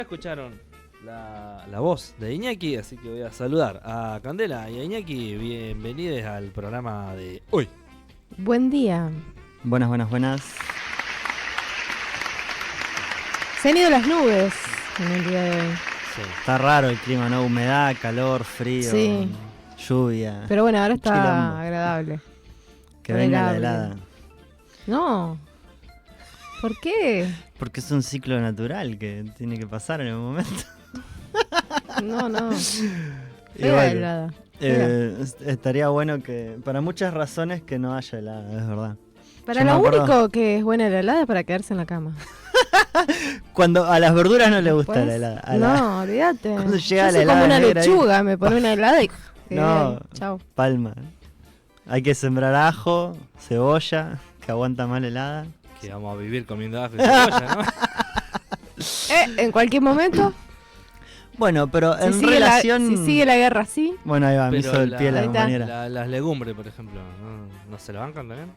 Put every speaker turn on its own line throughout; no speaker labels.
Escucharon la voz de Iñaki, así que voy a saludar a Candela y a Iñaki. Bienvenidos al programa de hoy.
Buen día.
Buenas, buenas, buenas.
Se han ido las nubes en el día de hoy.
Sí.
Está raro el clima, ¿no? Humedad, calor, frío,
Sí.
lluvia.
Pero bueno, ahora está
Quilombo.
agradable.
Que venga la
tolerable.
helada.
No. ¿Por qué?
Porque es un ciclo natural que tiene que pasar en el momento.
No.
Y
Fea
bueno,
helada.
estaría bueno que, para muchas razones, que no haya helada, es verdad.
Para
Yo me
lo
acuerdo-
único que es buena la helada es para quedarse en la cama.
Cuando a las verduras no les gusta
¿Puedes?
la helada.
No, olvídate.
Cuando
Yo
llega la
soy
helada
como una
negra ahí.
lechuga, me pone una helada y...
No.
Chao.
Palma. Hay que sembrar ajo, cebolla, que aguanta mal helada.
Que vamos a vivir comiendo ajo y cebolla, ¿no?
En cualquier momento,
Bueno, pero en
si
relación...
sigue la guerra así,
Bueno, ahí va, me
Pero
hizo el pie la
Ahí está.
compañera.
las legumbres, por ejemplo, ¿no se la bancan también?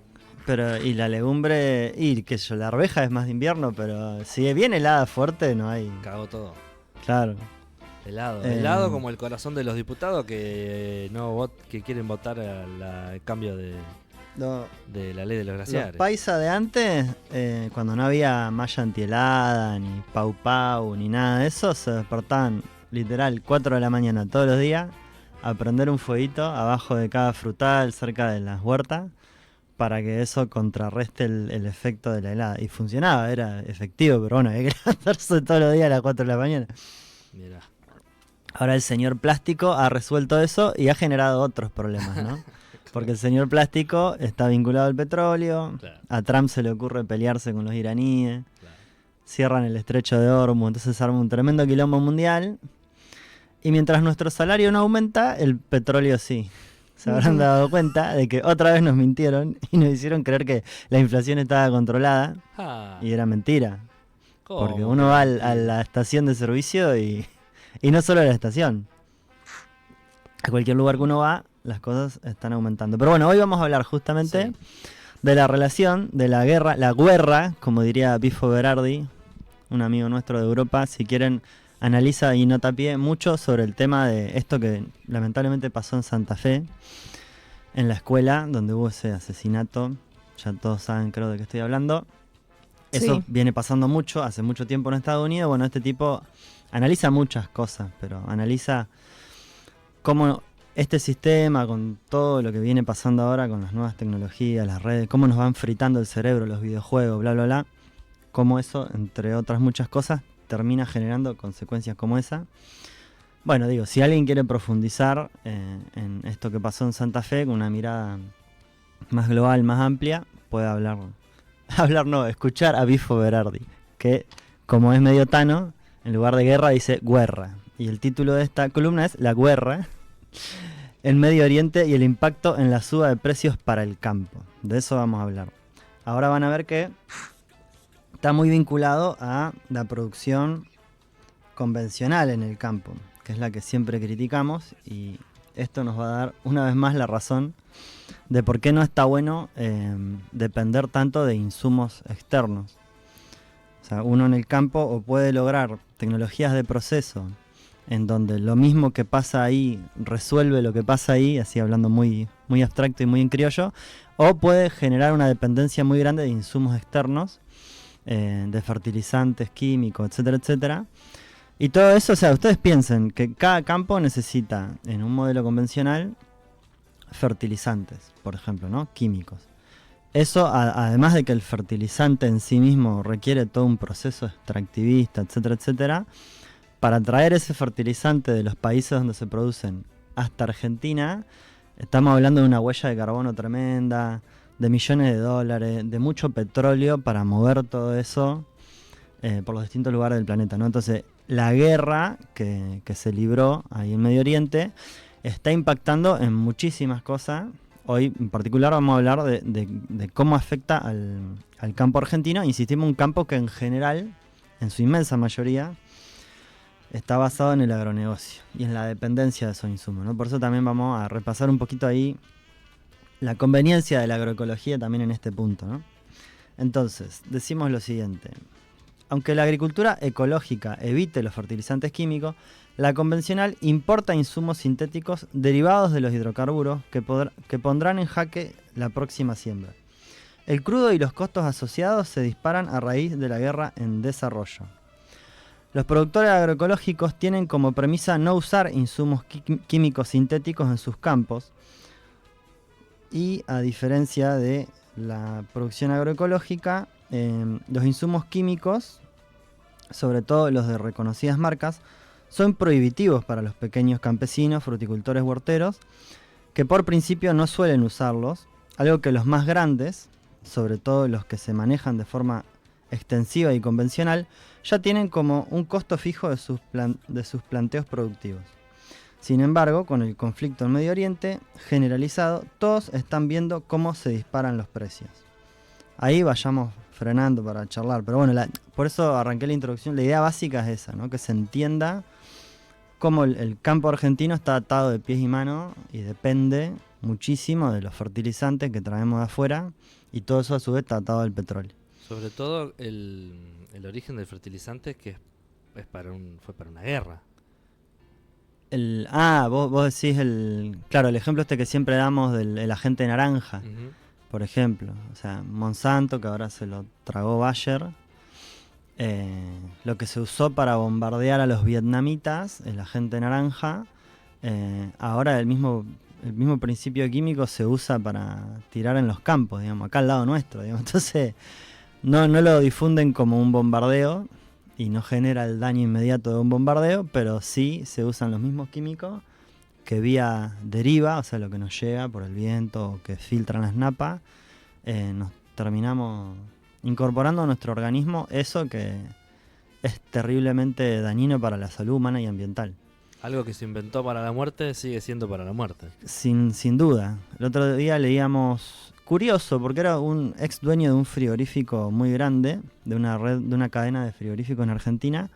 Pero, y la legumbre, y qué sé yo, la arveja es más de invierno, pero si viene helada fuerte, no hay.
Cagó todo.
Claro.
Helado.
Eh.
Helado como el corazón de los diputados que que quieren votar el cambio de la ley de los
Los
glaciares.
paisas de antes, cuando no había malla antihelada, ni pau pau, ni nada de eso, se despertaban literal 4 de la mañana todos los días a prender un fueguito abajo de cada frutal, cerca de las huertas, para que eso contrarreste el efecto de la helada. Y funcionaba, era efectivo, pero bueno, había que levantarse todos los días a las 4 de la mañana.
Mirá.
Ahora el señor plástico ha resuelto eso y ha generado otros problemas, ¿no? Porque el señor plástico está vinculado al petróleo,
Claro.
a Trump se le ocurre pelearse con los iraníes,
Claro.
cierran el estrecho de Hormuz, entonces se arma un tremendo quilombo mundial. Y mientras nuestro salario no aumenta, el petróleo sí. Se habrán dado cuenta de que otra vez nos mintieron y nos hicieron creer que la inflación estaba controlada
Ah,
y era mentira.
¿cómo
Porque
que
uno va a
mentira?
la estación de servicio y no solo a la estación. A cualquier lugar que uno va, las cosas están aumentando. Pero bueno, hoy vamos a hablar justamente
Sí.
de la relación, de la guerra, como diría Bifo Berardi, un amigo nuestro de Europa. Si quieren, analiza y nota a pie mucho sobre el tema de esto que lamentablemente pasó en Santa Fe, en la escuela, donde hubo ese asesinato. Ya todos saben, creo, de qué estoy hablando. Eso
Sí.
viene pasando mucho, hace mucho tiempo en Estados Unidos. Bueno, este tipo analiza muchas cosas, pero analiza cómo este sistema, con todo lo que viene pasando ahora con las nuevas tecnologías, las redes, cómo nos van fritando el cerebro, los videojuegos, bla, bla, bla, cómo eso, entre otras muchas cosas, termina generando consecuencias como esa. Bueno, digo, si alguien quiere profundizar en esto que pasó en Santa Fe con una mirada más global, más amplia, puede escuchar a Bifo Berardi, que como es medio tano, en lugar de guerra dice guerra. Y el título de esta columna es La guerra en Medio Oriente y el impacto en la suba de precios para el campo. De eso vamos a hablar. Ahora van a ver que está muy vinculado a la producción convencional en el campo, que es la que siempre criticamos, y esto nos va a dar una vez más la razón de por qué no está bueno depender tanto de insumos externos. O sea, uno en el campo o puede lograr tecnologías de proceso en donde lo mismo que pasa ahí resuelve lo que pasa ahí, así hablando muy, muy abstracto y muy en criollo, o puede generar una dependencia muy grande de insumos externos, de fertilizantes, químicos, etcétera, etcétera. Y todo eso, o sea, ustedes piensen que cada campo necesita, en un modelo convencional, fertilizantes, por ejemplo, ¿no? Químicos. Eso, además de que el fertilizante en sí mismo requiere todo un proceso extractivista, etcétera, etcétera, para traer ese fertilizante de los países donde se producen hasta Argentina, estamos hablando de una huella de carbono tremenda, de millones de dólares, de mucho petróleo para mover todo eso por los distintos lugares del planeta, ¿no? Entonces, la guerra que se libró ahí en Medio Oriente está impactando en muchísimas cosas. Hoy en particular vamos a hablar de cómo afecta al campo argentino. Insistimos, un campo que en general, en su inmensa mayoría, está basado en el agronegocio y en la dependencia de esos insumos, ¿no? Por eso también vamos a repasar un poquito ahí la conveniencia de la agroecología también en este punto, ¿no? Entonces, decimos lo siguiente. Aunque la agricultura ecológica evite los fertilizantes químicos, la convencional importa insumos sintéticos derivados de los hidrocarburos que pondrán en jaque la próxima siembra. El crudo y los costos asociados se disparan a raíz de la guerra en desarrollo. Los productores agroecológicos tienen como premisa no usar insumos químicos sintéticos en sus campos y, a diferencia de la producción agroecológica, los insumos químicos, sobre todo los de reconocidas marcas, son prohibitivos para los pequeños campesinos, fruticultores, huerteros, que por principio no suelen usarlos, algo que los más grandes, sobre todo los que se manejan de forma extensiva y convencional, ya tienen como un costo fijo de sus planteos productivos. Sin embargo, con el conflicto en Medio Oriente generalizado, todos están viendo cómo se disparan los precios. Ahí vayamos frenando para charlar, pero bueno, por eso arranqué la introducción. La idea básica es esa, ¿no? Que se entienda cómo el campo argentino está atado de pies y manos y depende muchísimo de los fertilizantes que traemos de afuera, y todo eso a su vez está atado al petróleo.
Sobre todo el origen del fertilizante que fue para una guerra.
Vos decís claro, el ejemplo este que siempre damos del agente naranja, por ejemplo. O sea, Monsanto, que ahora se lo tragó Bayer, lo que se usó para bombardear a los vietnamitas, el agente naranja, ahora el mismo principio químico se usa para tirar en los campos, digamos, acá al lado nuestro, digamos. Entonces, no lo difunden como un bombardeo y no genera el daño inmediato de un bombardeo, pero sí se usan los mismos químicos que vía deriva, o sea, lo que nos llega por el viento o que filtran las napas, nos terminamos incorporando a nuestro organismo eso que es terriblemente dañino para la salud humana y ambiental.
Algo que se inventó para la muerte sigue siendo para la muerte.
Sin duda. El otro día leíamos, curioso, porque era un ex dueño de un frigorífico muy grande, de una cadena de frigoríficos en Argentina.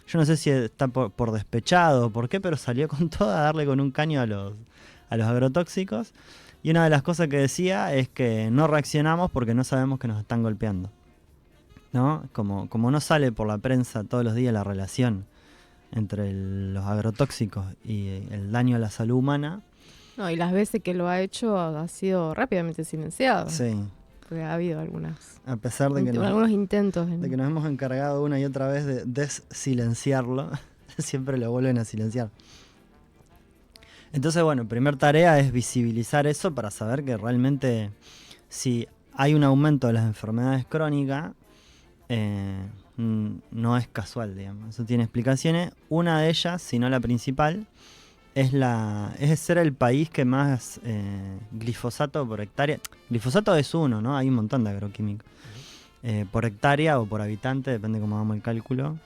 Yo no sé si está por despechado o por qué, pero salió con todo a darle con un caño a los agrotóxicos. Y una de las cosas que decía es que no reaccionamos porque no sabemos que nos están golpeando, ¿no? Como no sale por la prensa todos los días la relación entre los agrotóxicos y el daño a la salud humana.
No, y las veces que lo ha hecho ha sido rápidamente silenciado.
Sí.
Porque ha habido algunos intentos.
De que nos hemos encargado una y otra vez de desilenciarlo. Siempre lo vuelven a silenciar. Entonces, bueno, primer tarea es visibilizar eso para saber que realmente si hay un aumento de las enfermedades crónicas, no es casual, digamos. Eso tiene explicaciones. Una de ellas, si no la principal, es ser el país que más glifosato por hectárea. Glifosato es uno, ¿no? Hay un montón de agroquímicos. Por hectárea o por habitante, depende cómo hagamos el cálculo,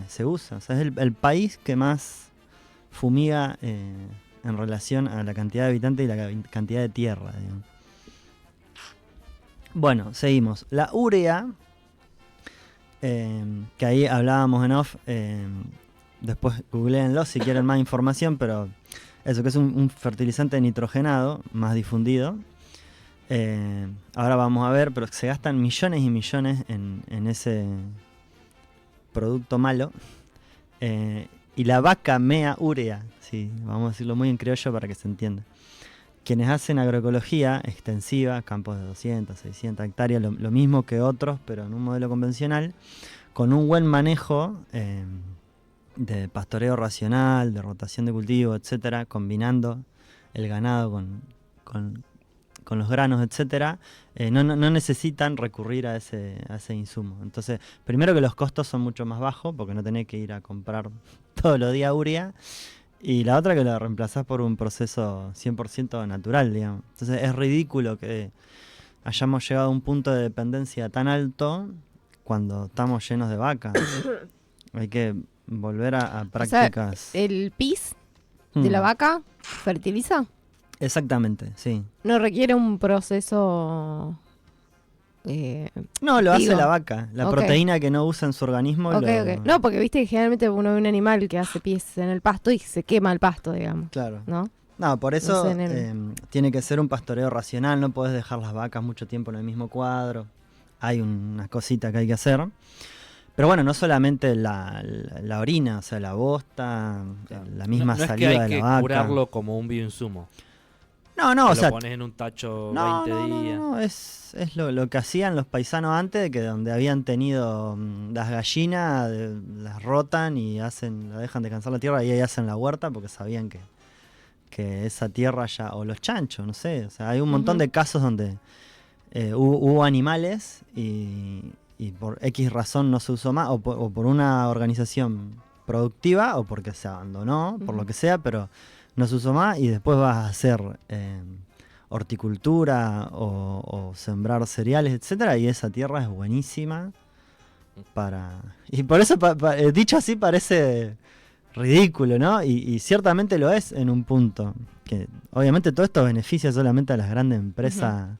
se usa. O sea, es el país que más fumiga en relación a la cantidad de habitantes y la cantidad de tierra, digamos. Bueno, seguimos. La urea, que ahí hablábamos en off, después googleenlo si quieren más información, pero eso, que es un fertilizante nitrogenado más difundido. Ahora vamos a ver, pero se gastan millones y millones en ese producto malo. Y la vaca mea urea, sí, vamos a decirlo muy en criollo para que se entienda. Quienes hacen agroecología extensiva, campos de 200, 600 hectáreas, lo mismo que otros, pero en un modelo convencional, con un buen manejo de pastoreo racional, de rotación de cultivo, etcétera, combinando el ganado con los granos, etcétera, no necesitan recurrir a ese insumo. Entonces, primero que los costos son mucho más bajos, porque no tenés que ir a comprar todos los días urea, y la otra que lo reemplazás por un proceso 100% natural, digamos. Entonces es ridículo que hayamos llegado a un punto de dependencia tan alto cuando estamos llenos de vacas. Hay que volver a prácticas.
O sea, ¿el pis de la vaca fertiliza?
Exactamente, sí.
No requiere un proceso...
no, lo hace la vaca. La proteína que no usa en su organismo.
Okay. No, porque viste que generalmente uno ve un animal que hace pis en el pasto y se quema el pasto, digamos.
Claro.
¿No?
No, por eso tiene que ser un pastoreo racional. No podés dejar las vacas mucho tiempo en el mismo cuadro. Hay unas cositas que hay que hacer. Pero bueno, no solamente la orina, o sea, la bosta, la misma
no es que
saliva
hay
de
que
la vaca.
curarlo como un bioinsumo.
No,
Que
o sea,
lo pones en un tacho
no,
20 días.
no, es lo que hacían los paisanos antes, de que donde habían tenido las gallinas, las rotan y la dejan descansar la tierra y ahí hacen la huerta porque sabían que esa tierra ya, o los chanchos, no sé, o sea, hay un montón de casos donde hubo animales y por X razón no se usó más, o por una organización productiva, o porque se abandonó, por lo que sea, pero no se usó más, y después vas a hacer horticultura o sembrar cereales, etcétera, y esa tierra es buenísima para... Y por eso, dicho así, parece ridículo, ¿no? Y ciertamente lo es en un punto. Que obviamente todo esto beneficia solamente a las grandes empresas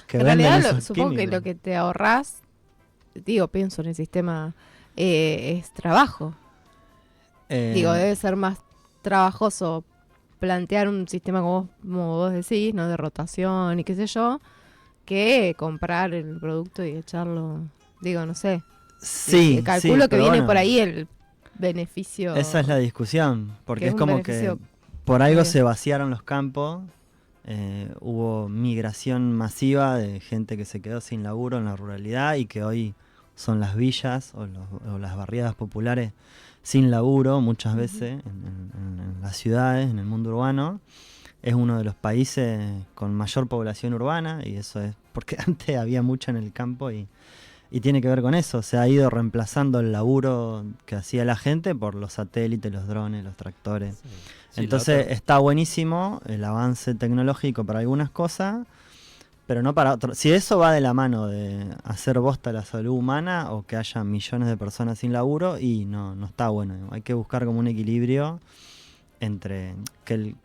que
En
venden
realidad,
esos
supongo que
químicos.
lo que te ahorrás, digo, pienso en el sistema, es trabajo. Digo, debe ser más trabajoso plantear un sistema como vos decís, ¿no? De rotación y qué sé yo, que comprar el producto y echarlo, digo, no sé.
Sí,
Calculo
sí,
que
pero
viene
bueno,
por ahí el beneficio.
esa es la discusión, porque
que
es
es un
como
beneficio
que por algo
obvio.
se vaciaron los campos, hubo migración masiva de gente que se quedó sin laburo en la ruralidad y que hoy son las villas o las barriadas populares sin laburo muchas veces en las ciudades, en el mundo urbano. Es uno de los países con mayor población urbana y eso es porque antes había mucha en el campo y tiene que ver con eso. Se ha ido reemplazando el laburo que hacía la gente por los satélites, los drones, los tractores.
Sí. Sí,
Entonces está buenísimo el avance tecnológico para algunas cosas, pero no para otras. Si eso va de la mano de hacer bosta la salud humana o que haya millones de personas sin laburo, y no está bueno. Hay que buscar como un equilibrio entre que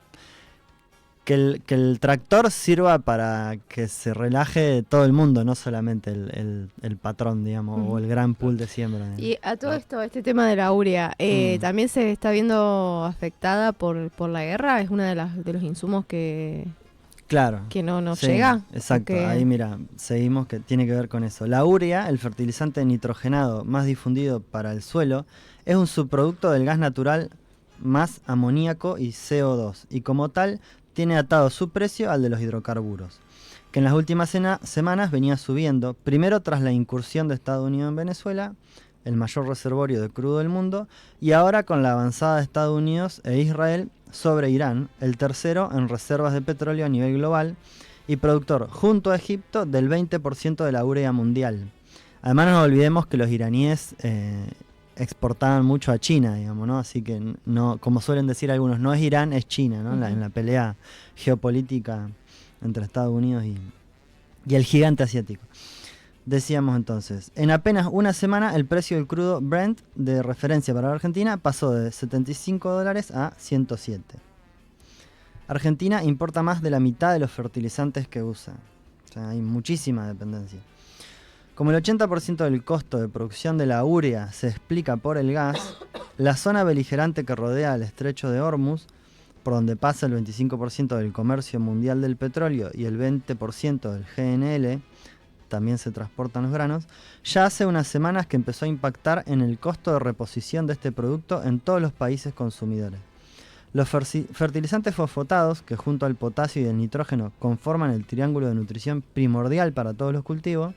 el tractor sirva para que se relaje todo el mundo, no solamente el patrón, digamos, o el gran pool de siembra.
Y a todo esto, este tema de la urea, ¿también se está viendo afectada por la guerra? ¿Es uno de los insumos que
Claro.
no
Sí,
llega?
exacto,
Porque...
ahí mira, seguimos que tiene que ver con eso. La urea, el fertilizante nitrogenado más difundido para el suelo, es un subproducto del gas natural más amoníaco y CO2, y como tal tiene atado su precio al de los hidrocarburos, que en las últimas semanas venía subiendo, primero tras la incursión de Estados Unidos en Venezuela, el mayor reservorio de crudo del mundo, y ahora con la avanzada de Estados Unidos e Israel sobre Irán, el tercero en reservas de petróleo a nivel global y productor junto a Egipto del 20% de la urea mundial. Además no nos olvidemos que los iraníes exportaban mucho a China, digamos, ¿no? Así que no, como suelen decir algunos, no es Irán, es China, ¿no? En la pelea geopolítica entre Estados Unidos y el gigante asiático. Decíamos entonces, en apenas una semana el precio del crudo Brent de referencia para la Argentina pasó de $75 a 107. Argentina importa más de la mitad de los fertilizantes que usa. O sea, hay muchísima dependencia. Como el 80% del costo de producción de la urea se explica por el gas, la zona beligerante que rodea el estrecho de Hormuz, por donde pasa el 25% del comercio mundial del petróleo y el 20% del GNL, también se transportan los granos, ya hace unas semanas que empezó a impactar en el costo de reposición de este producto en todos los países consumidores. Los fertilizantes fosfotados, que junto al potasio y el nitrógeno conforman el triángulo de nutrición primordial para todos los cultivos,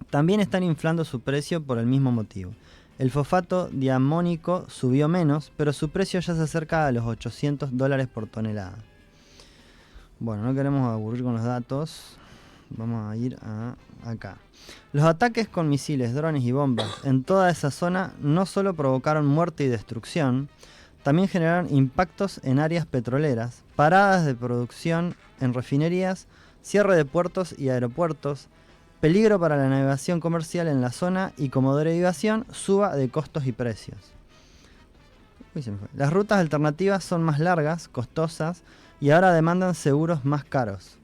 también están inflando su precio por el mismo motivo. El fosfato diamónico subió menos, pero su precio ya se acerca a los $800 por tonelada. Bueno, no queremos aburrir con los datos. Vamos a ir acá. Los ataques con misiles, drones y bombas en toda esa zona no solo provocaron muerte y destrucción, también generaron impactos en áreas petroleras, paradas de producción en refinerías, cierre de puertos y aeropuertos, peligro para la navegación comercial en la zona y como derivación, suba de costos y precios. Uy, se me fue. Las rutas alternativas son más largas, costosas y ahora demandan seguros más caros.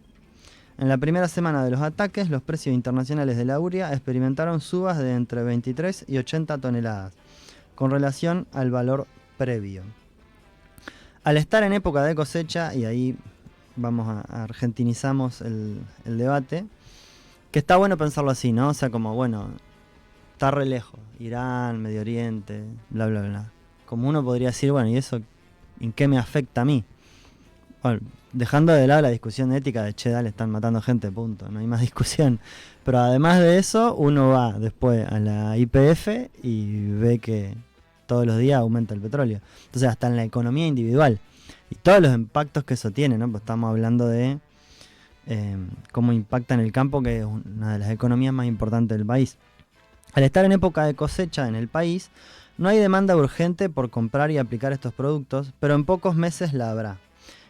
En la primera semana de los ataques, los precios internacionales de la urea experimentaron subas de entre 23 y 80 toneladas, con relación al valor previo. Al estar en época de cosecha, y ahí vamos a argentinizamos el debate, que está bueno pensarlo así, ¿no? O sea, como bueno, está re lejos. Irán, Medio Oriente, bla, bla, bla. Como uno podría decir, bueno, ¿y eso en qué me afecta a mí? Bueno, dejando de lado la discusión ética de che, dale, están matando gente, punto, no hay más discusión. Pero además de eso, uno va después a la YPF y ve que todos los días aumenta el petróleo. Entonces, hasta en la economía individual. Y todos los impactos que eso tiene, ¿no? Pues estamos hablando de cómo impacta en el campo, que es una de las economías más importantes del país. Al estar en época de cosecha en el país, no hay demanda urgente por comprar y aplicar estos productos, pero en pocos meses la habrá.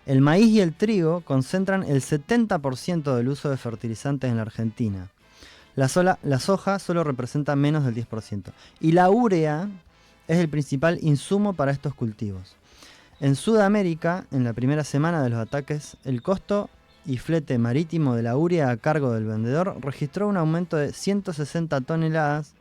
El maíz y el trigo concentran el 70% del uso de fertilizantes en la Argentina. La soja solo representa menos del 10%. Y la urea es el principal insumo para estos cultivos. En Sudamérica, en la primera semana de los ataques, el costo y flete marítimo de la urea a cargo del vendedor registró un aumento de 160 toneladas,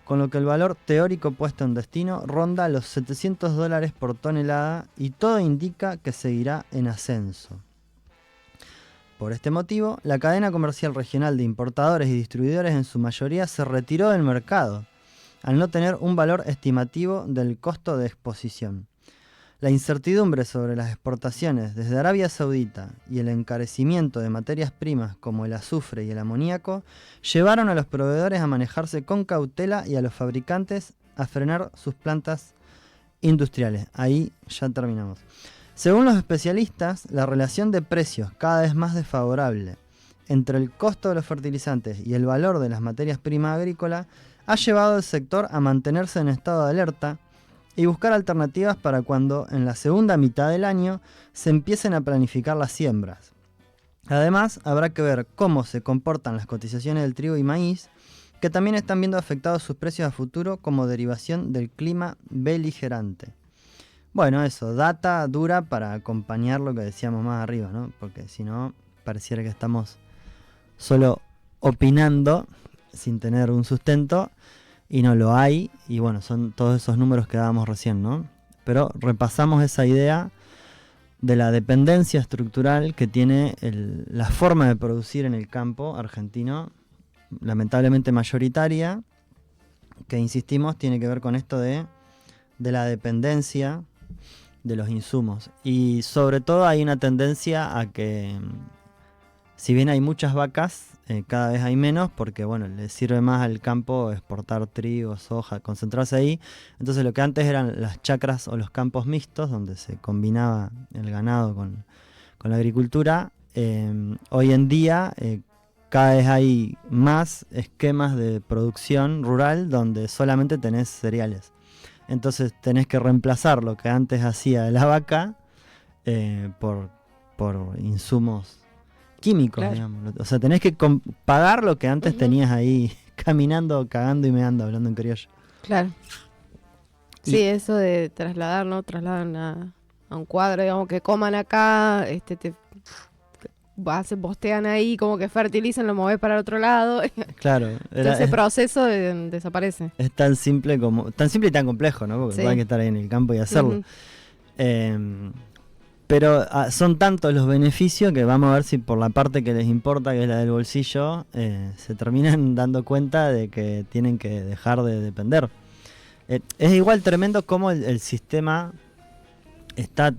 con lo que el valor teórico puesto en destino ronda los $700 por tonelada y todo indica que seguirá en ascenso. Por este motivo, la cadena comercial regional de importadores y distribuidores en su mayoría se retiró del mercado, al no tener un valor estimativo del costo de exposición. La incertidumbre sobre las exportaciones desde Arabia Saudita y el encarecimiento de materias primas como el azufre y el amoníaco llevaron a los proveedores a manejarse con cautela y a los fabricantes a frenar sus plantas industriales. Ahí ya terminamos. Según los especialistas, la relación de precios cada vez más desfavorable entre el costo de los fertilizantes y el valor de las materias primas agrícolas ha llevado al sector a mantenerse en estado de alerta y buscar alternativas para cuando en la segunda mitad del año se empiecen a planificar las siembras. Además, habrá que ver cómo se comportan las cotizaciones del trigo y maíz, que también están viendo afectados sus precios a futuro como derivación del clima beligerante. Bueno, eso, data dura para acompañar lo que decíamos más arriba, ¿no? Porque si no, pareciera que estamos solo opinando sin tener un sustento. Y no lo hay, y bueno, son todos esos números que dábamos recién, ¿no? Pero repasamos esa idea de la dependencia estructural que tiene la forma de producir en el campo argentino, lamentablemente mayoritaria, que insistimos, tiene que ver con esto de la dependencia de los insumos. Y sobre todo hay una tendencia a que, si bien hay muchas vacas, cada vez hay menos porque bueno, le sirve más al campo exportar trigo, soja, concentrarse ahí. Entonces lo que antes eran las chacras o los campos mixtos, donde se combinaba el ganado con la agricultura, hoy en día cada vez hay más esquemas de producción rural donde solamente tenés cereales. Entonces tenés que reemplazar lo que antes hacía la vaca por insumos químicos, claro. Digamos. O sea, tenés que pagar lo que antes tenías ahí caminando, cagando y meando, hablando en criollo.
Claro. Sí, eso de trasladar, ¿no? Trasladan a un cuadro, digamos, que coman acá, postean ahí, como que fertilizan, lo movés para el otro lado.
Claro.
Ese proceso desaparece.
Es tan simple y tan complejo, ¿no? Porque hay que estar ahí en el campo y hacerlo. Pero son tantos los beneficios que vamos a ver si por la parte que les importa, que es la del bolsillo, se terminan dando cuenta de que tienen que dejar de depender. Es igual tremendo cómo el sistema está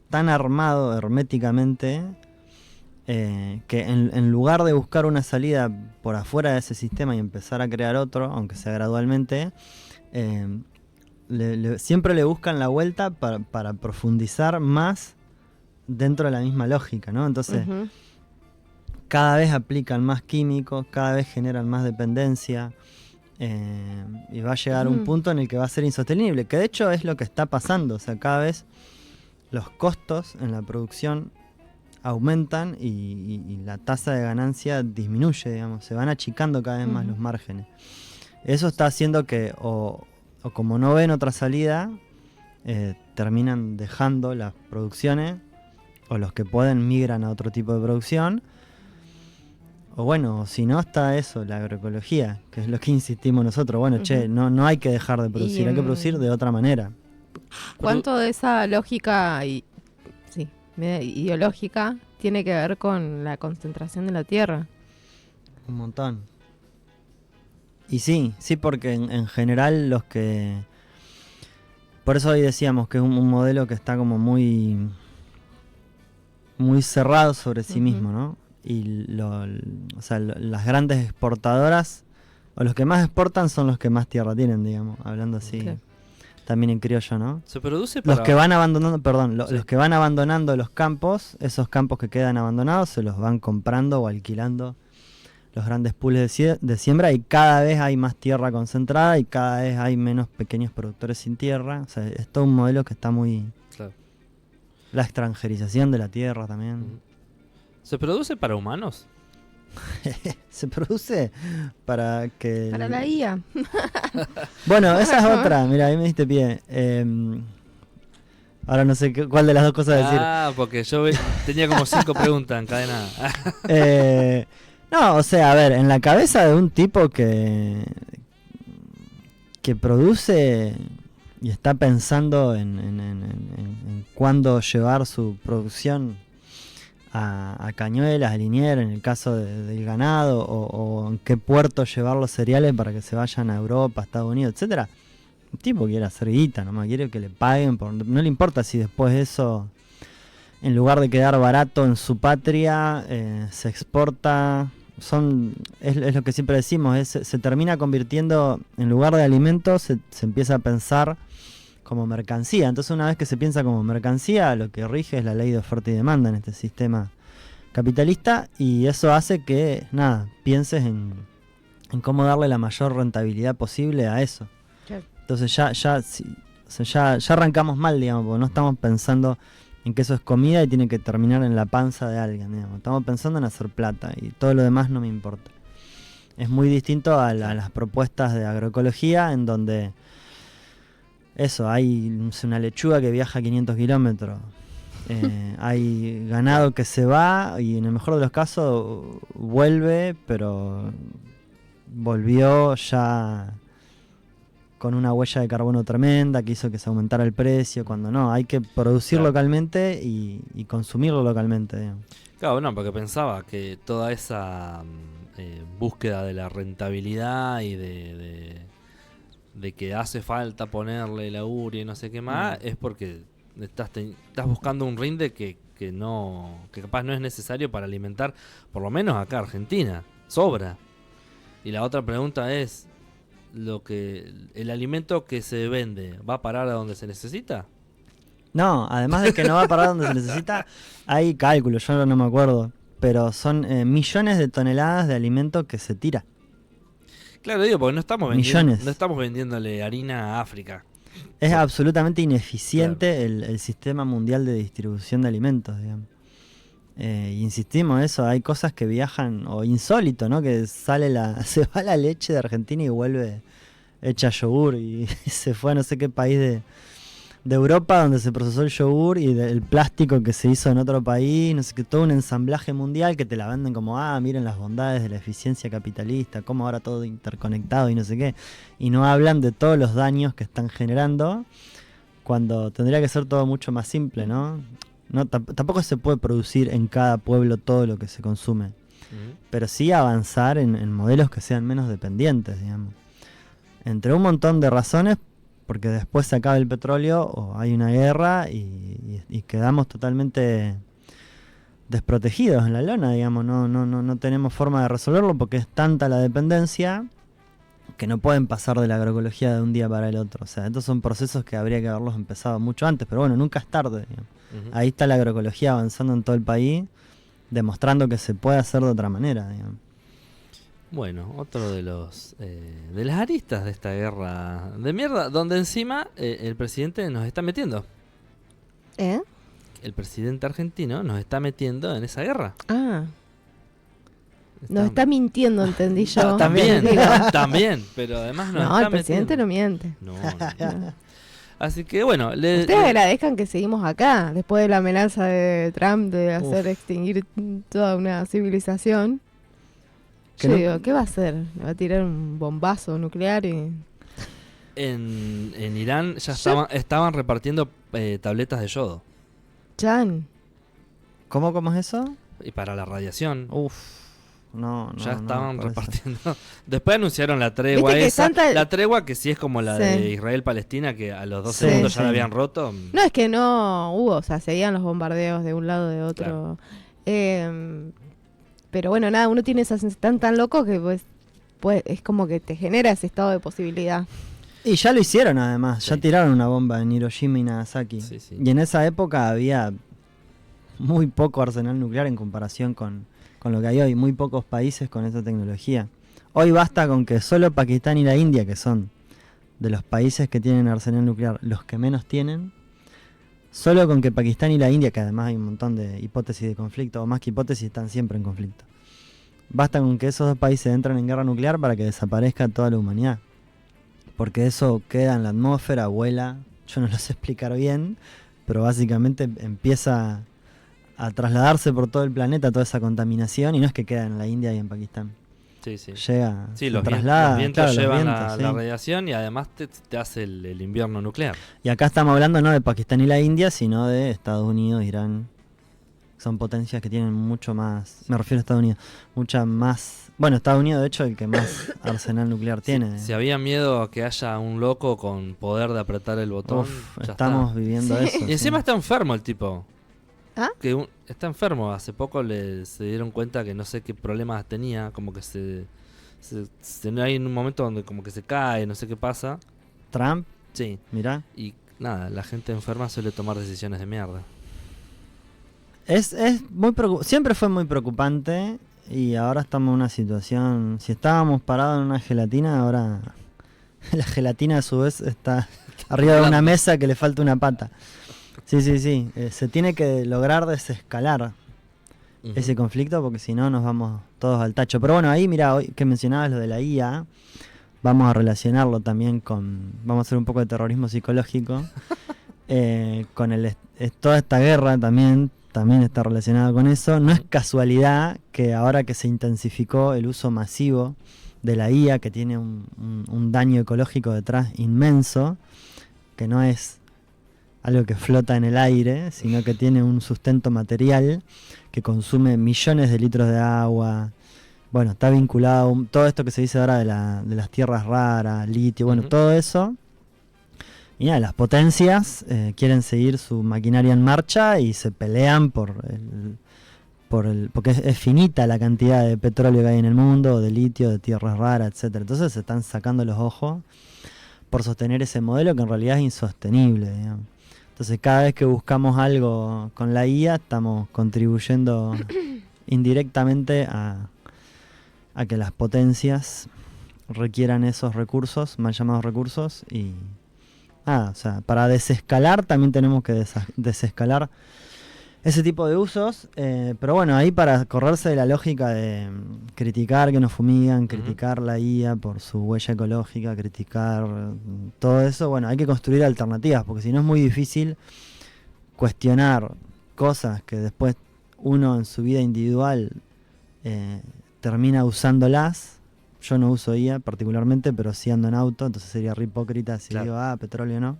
tan armado herméticamente que en lugar de buscar una salida por afuera de ese sistema y empezar a crear otro, aunque sea gradualmente, siempre le buscan la vuelta para profundizar más dentro de la misma lógica, ¿no? Entonces, cada vez aplican más químicos, cada vez generan más dependencia y va a llegar un punto en el que va a ser insostenible, que de hecho es lo que está pasando. O sea, cada vez los costos en la producción aumentan y la tasa de ganancia disminuye, digamos, se van achicando cada vez más los márgenes. Eso está haciendo que o como no ven otra salida, terminan dejando las producciones, o los que pueden migran a otro tipo de producción, o bueno, si no está eso, la agroecología, que es lo que insistimos nosotros. Bueno, no hay que dejar de producir, hay que producir de otra manera.
¿Cuánto de esa lógica ideológica tiene que ver con la concentración de la tierra?
Un montón. Y sí, porque en general los que... Por eso hoy decíamos que es un modelo que está como muy cerrado sobre sí mismo, ¿no? Y las grandes exportadoras, o los que más exportan son los que más tierra tienen, digamos, hablando así.
Claro.
También en criollo, ¿no?
Se produce para...
Los que van abandonando,
Sí.
los que van abandonando los campos, esos campos que quedan abandonados, se los van comprando o alquilando los grandes pools de siembra, y cada vez hay más tierra concentrada y cada vez hay menos pequeños productores sin tierra. O sea, es todo un modelo que está muy...
Claro.
La extranjerización de la tierra también.
¿Se produce para humanos?
Se produce para que...
Para la IA.
Bueno, esa es otra. Mira, ahí me diste pie. Ahora no sé cuál de las dos cosas decir.
Porque yo tenía como 5 preguntas encadenadas.
No, o sea, a ver, en la cabeza de un tipo que produce y está pensando en cuándo llevar su producción a Cañuelas, a Liniers, en el caso del ganado, o en qué puerto llevar los cereales para que se vayan a Europa, Estados Unidos, etcétera. Un tipo quiere hacer guita, nomás quiere que le paguen, no le importa si después eso, en lugar de quedar barato en su patria, se exporta. Es lo que siempre decimos, se termina convirtiendo, en lugar de alimentos, se empieza a pensar como mercancía. Entonces, una vez que se piensa como mercancía, lo que rige es la ley de oferta y demanda en este sistema capitalista, y eso hace que, pienses en cómo darle la mayor rentabilidad posible a eso.
Claro.
Entonces ya arrancamos mal, digamos, porque no estamos pensando en que eso es comida y tiene que terminar en la panza de alguien, digamos. Estamos pensando en hacer plata y todo lo demás no me importa. Es muy distinto a las propuestas de agroecología, en donde eso, hay una lechuga que viaja 500 kilómetros, hay ganado que se va y en el mejor de los casos vuelve, pero volvió ya con una huella de carbono tremenda que hizo que se aumentara el precio, cuando no, hay que producir localmente y consumirlo localmente, digamos.
Claro, no, porque pensaba que toda esa búsqueda de la rentabilidad y de que hace falta ponerle la urea y no sé qué más, es porque estás buscando un rinde que capaz no es necesario para alimentar, por lo menos acá Argentina, sobra. Y la otra pregunta es, el alimento que se vende, ¿va a parar a donde se necesita?
No, además de que no va a parar donde se necesita, hay cálculos, yo no me acuerdo, pero son millones de toneladas de alimento que se tira.
Claro, digo, porque no estamos vendiéndole harina a África.
Es absolutamente ineficiente el sistema mundial de distribución de alimentos, digamos. Insistimos eso, hay cosas que viajan, o insólito, ¿no? Que se va la leche de Argentina y vuelve hecha yogur y se fue a no sé qué país de Europa donde se procesó el yogur, y el plástico que se hizo en otro país, no sé qué, todo un ensamblaje mundial que te la venden como, miren las bondades de la eficiencia capitalista, como ahora todo interconectado y no sé qué, y no hablan de todos los daños que están generando, cuando tendría que ser todo mucho más simple, ¿no? No, tampoco se puede producir en cada pueblo todo lo que se consume, pero sí avanzar en modelos que sean menos dependientes, digamos. Entre un montón de razones, porque después se acaba el petróleo o hay una guerra y quedamos totalmente desprotegidos en la lona, digamos. No tenemos forma de resolverlo porque es tanta la dependencia que no pueden pasar de la agroecología de un día para el otro. O sea, estos son procesos que habría que haberlos empezado mucho antes, pero bueno, nunca es tarde, digamos. Ahí está la agroecología avanzando en todo el país, demostrando que se puede hacer de otra manera, digamos.
Bueno, otro de las aristas de esta guerra de mierda, donde encima el presidente nos está metiendo. El presidente argentino nos está metiendo en esa guerra.
Nos está mintiendo, entendí yo.
También, pero además nos está
el presidente
metiendo.
No miente.
No. Así que bueno,
ustedes agradezcan que seguimos acá, después de la amenaza de Trump de hacer extinguir toda una civilización. Yo digo, ¿qué va a hacer? ¿Le va a tirar un bombazo nuclear?
En Irán ya estaban repartiendo tabletas de yodo.
¿Cómo es eso?
Y para la radiación. Ya estaban
por eso.
repartiendo. Después anunciaron la tregua esa. La tregua que sí es como la de Israel-Palestina, que a los 2 segundos ya la habían roto.
No, es que no hubo, o sea, seguían los bombardeos de un lado de otro. Claro. Pero bueno, nada, uno tiene esa sensación tan loco que pues es como que te genera ese estado de posibilidad.
Y ya lo hicieron además, ya tiraron una bomba en Hiroshima y Nagasaki.
Sí.
Y en esa época había muy poco arsenal nuclear en comparación con lo que hay hoy, muy pocos países con esa tecnología. Hoy basta con que solo Pakistán y la India, que son de los países que tienen arsenal nuclear los que menos tienen, solo con que Pakistán y la India, que además hay un montón de hipótesis de conflicto, o más que hipótesis, están siempre en conflicto. Basta con que esos 2 países entren en guerra nuclear para que desaparezca toda la humanidad. Porque eso queda en la atmósfera, vuela, yo no lo sé explicar bien, pero básicamente empieza a trasladarse por todo el planeta toda esa contaminación, y no es que queda en la India y en Pakistán.
Sí.
Llega,
sí,
los traslada,
vientos
claro,
llevan
los vientos,
la radiación y además te hace el invierno nuclear.
Y acá estamos hablando no de Pakistán y la India, sino de Estados Unidos, Irán. Son potencias que tienen mucho más, me refiero a Estados Unidos, mucha más. Bueno, Estados Unidos de hecho el que más arsenal nuclear tiene.
Si había miedo a que haya un loco con poder de apretar el botón, ya
estamos viviendo eso.
Y encima está enfermo el tipo.
¿Ah?
Que está enfermo. Hace poco se dieron cuenta que no sé qué problemas tenía, como que hay un momento donde como que se cae, no sé qué pasa.
Trump,
sí,
mirá.
Y nada, la gente enferma suele tomar decisiones de mierda.
Es muy siempre fue muy preocupante, y ahora estamos en una situación, si estábamos parados en una gelatina, ahora la gelatina a su vez está arriba de una mesa que le falta una pata. Sí, se tiene que lograr desescalar ese conflicto, porque si no nos vamos todos al tacho. Pero bueno, ahí mira, hoy que mencionabas lo de la IA, vamos a relacionarlo también vamos a hacer un poco de terrorismo psicológico, con toda esta guerra también está relacionada con eso. No es casualidad que ahora que se intensificó el uso masivo de la IA, que tiene un daño ecológico detrás inmenso, que no es algo que flota en el aire, sino que tiene un sustento material que consume millones de litros de agua. Bueno, está vinculado todo esto que se dice ahora de las tierras raras, litio, bueno, todo eso. Y nada, las potencias quieren seguir su maquinaria en marcha y se pelean porque es finita la cantidad de petróleo que hay en el mundo, de litio, de tierras raras, etcétera. Entonces se están sacando los ojos por sostener ese modelo que en realidad es insostenible, digamos. Entonces cada vez que buscamos algo con la IA estamos contribuyendo indirectamente a que las potencias requieran esos recursos, mal llamados recursos, y o sea, para desescalar también tenemos que desescalar ese tipo de usos, pero bueno, ahí para correrse de la lógica de criticar que nos fumigan, criticar la IA por su huella ecológica, criticar todo eso, bueno, hay que construir alternativas, porque si no es muy difícil cuestionar cosas que después uno en su vida individual termina usándolas. Yo no uso IA particularmente, pero sí ando en auto, entonces sería re hipócrita si digo, petróleo no.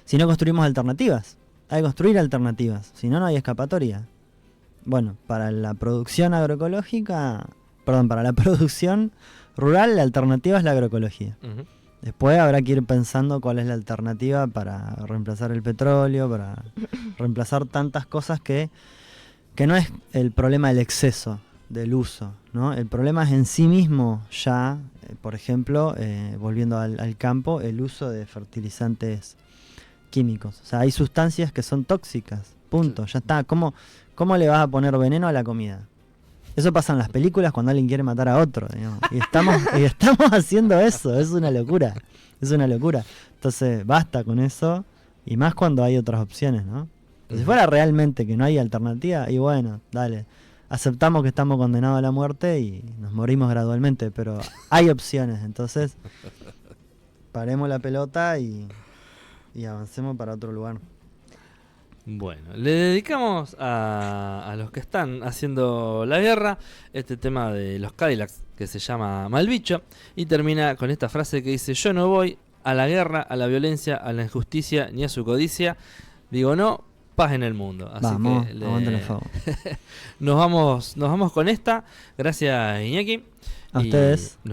Si no construimos alternativas, hay que construir alternativas, si no, no hay escapatoria. Bueno, para la producción agroecológica, para la producción rural, la alternativa es la agroecología. Después habrá que ir pensando cuál es la alternativa para reemplazar el petróleo, para reemplazar tantas cosas que no es el problema del exceso, del uso, ¿no? El problema es en sí mismo ya, por ejemplo, volviendo al campo, el uso de fertilizantes químicos. O sea, hay sustancias que son tóxicas, punto, ya está. ¿Cómo le vas a poner veneno a la comida? Eso pasa en las películas cuando alguien quiere matar a otro, digamos. Y estamos haciendo eso, es una locura. Entonces, basta con eso, y más cuando hay otras opciones, ¿no? Si fuera realmente que no hay alternativa, y bueno, dale, aceptamos que estamos condenados a la muerte y nos morimos gradualmente, pero hay opciones, entonces paremos la pelota y avancemos para otro lugar.
Bueno, le dedicamos a los que están haciendo la guerra este tema de los Cadillacs, que se llama Malbicho, y termina con esta frase que dice: yo no voy a la guerra, a la violencia, a la injusticia ni a su codicia. Digo no, paz en el mundo. Así
vamos,
que
aguante la FAO.
nos vamos con esta. Gracias, Iñaki.
A ustedes.
Nos